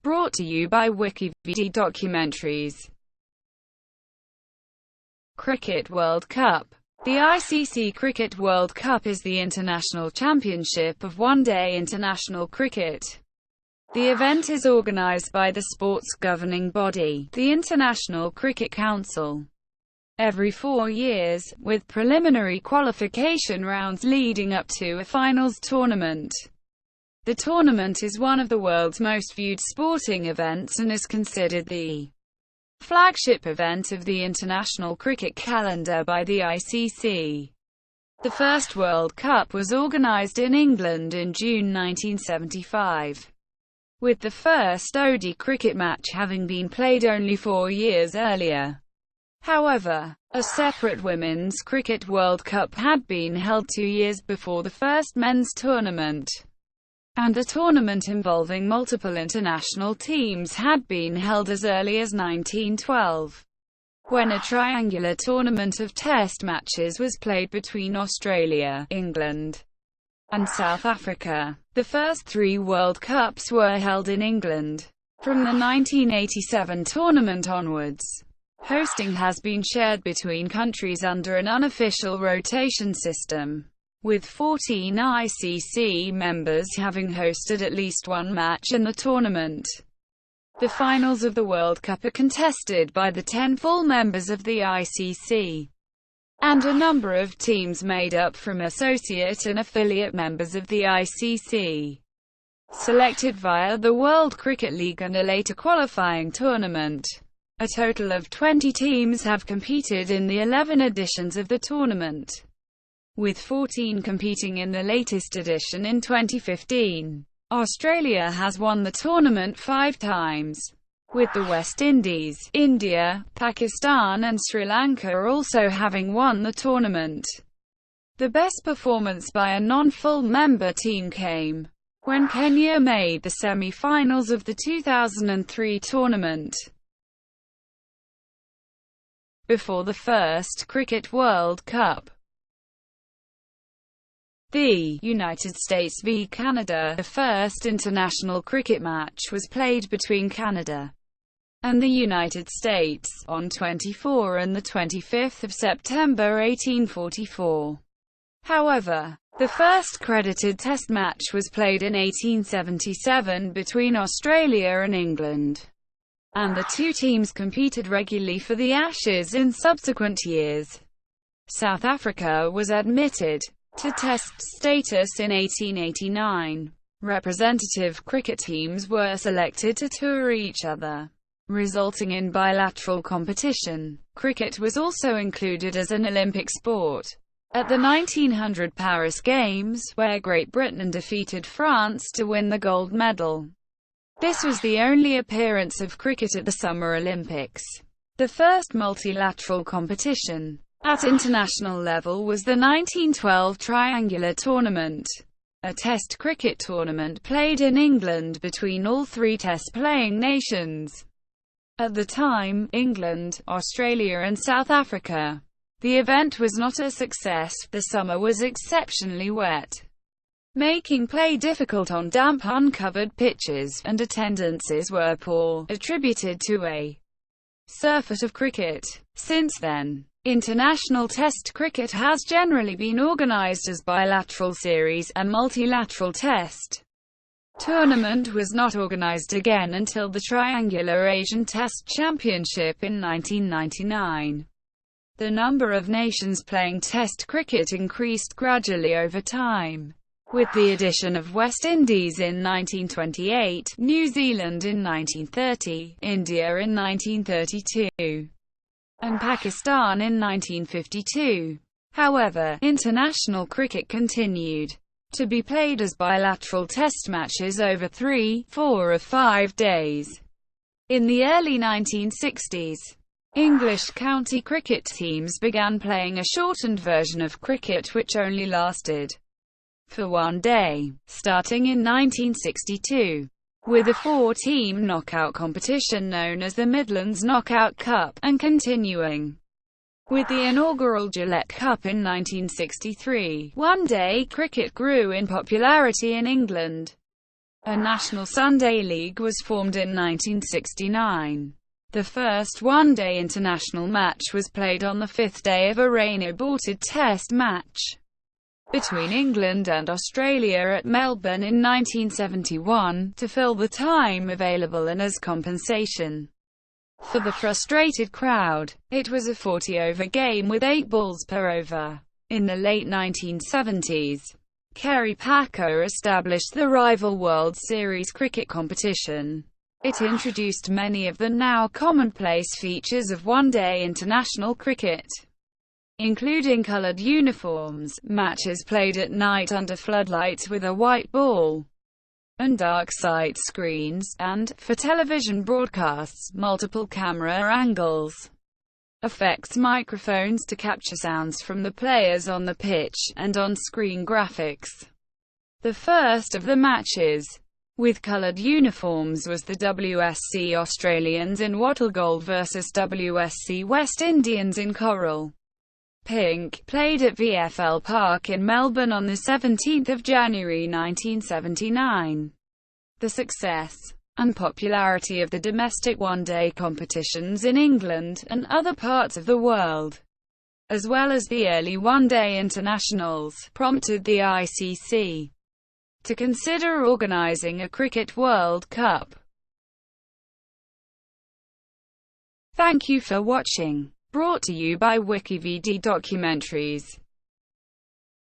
Brought to you by WikiVD Documentaries. Cricket World Cup. The ICC Cricket World Cup is the international championship of one-day international cricket. The event is organised by the sport's governing body, the International Cricket Council, every 4 years, with preliminary qualification rounds leading up to a finals tournament. The tournament is one of the world's most viewed sporting events and is considered the flagship event of the international cricket calendar by the ICC. The first World Cup was organised in England in June 1975, with the first ODI cricket match having been played only 4 years earlier. However, a separate Women's Cricket World Cup had been held 2 years before the first men's tournament, and a tournament involving multiple international teams had been held as early as 1912, when a triangular tournament of test matches was played between Australia, England, and South Africa. The first 3 World Cups were held in England. From the 1987 tournament onwards, hosting has been shared between countries under an unofficial rotation system, with 14 ICC members having hosted at least one match in the tournament. The finals of the World Cup are contested by the 10 full members of the ICC, and a number of teams made up from associate and affiliate members of the ICC, selected via the World Cricket League and a later qualifying tournament. A total of 20 teams have competed in the 11 editions of the tournament, with 14 competing in the latest edition in 2015. Australia has won the tournament 5 times, with the West Indies, India, Pakistan and Sri Lanka also having won the tournament. The best performance by a non-full member team came when Kenya made the semi-finals of the 2003 tournament. Before the first Cricket World Cup, the United States v Canada, the first international cricket match, was played between Canada and the United States on 24 and 25 September 1844. However, the first credited test match was played in 1877 between Australia and England, and the 2 teams competed regularly for the Ashes in subsequent years. South Africa was admitted to test status in 1889. Representative cricket teams were selected to tour each other, resulting in bilateral competition. Cricket was also included as an Olympic sport at the 1900 Paris Games, where Great Britain defeated France to win the gold medal. This was the only appearance of cricket at the Summer Olympics. The first multilateral competition at international level was the 1912 Triangular Tournament, a test cricket tournament played in England between all 3 test-playing nations. At the time, England, Australia and South Africa. The event was not a success. The summer was exceptionally wet, making play difficult on damp, uncovered pitches, and attendances were poor, attributed to a surfeit of cricket. Since then, international test cricket has generally been organised as bilateral series. A multilateral test tournament was not organised again until the Triangular Asian Test Championship in 1999. The number of nations playing test cricket increased gradually over time, with the addition of West Indies in 1928, New Zealand in 1930, India in 1932, and Pakistan in 1952. However, international cricket continued to be played as bilateral test matches over 3, 4 or 5 days. In the early 1960s, English county cricket teams began playing a shortened version of cricket which only lasted for 1 day, starting in 1962, with a 4-team knockout competition known as the Midlands Knockout Cup, and continuing with the inaugural Gillette Cup in 1963. One-day cricket grew in popularity in England, A National Sunday League was formed in 1969. The first one-day international match was played on the fifth day of a rain-aborted test match between England and Australia at Melbourne in 1971, to fill the time available and as compensation for the frustrated crowd. It was a 40-over game with 8 balls per over. In the late 1970s, Kerry Packer established the rival World Series cricket competition. It introduced many of the now commonplace features of one-day international cricket, including coloured uniforms, matches played at night under floodlights with a white ball, and dark sight screens, and, for television broadcasts, multiple camera angles, effects microphones to capture sounds from the players on the pitch, and on-screen graphics. The first of the matches with coloured uniforms was the WSC Australians in wattle gold versus WSC West Indians in coral pink, played at VFL Park in Melbourne on 17 January 1979. The success and popularity of the domestic one-day competitions in England and other parts of the world, as well as the early one-day internationals, prompted the ICC to consider organising a Cricket World Cup. Thank you for watching. Brought to you by WikiVD Documentaries.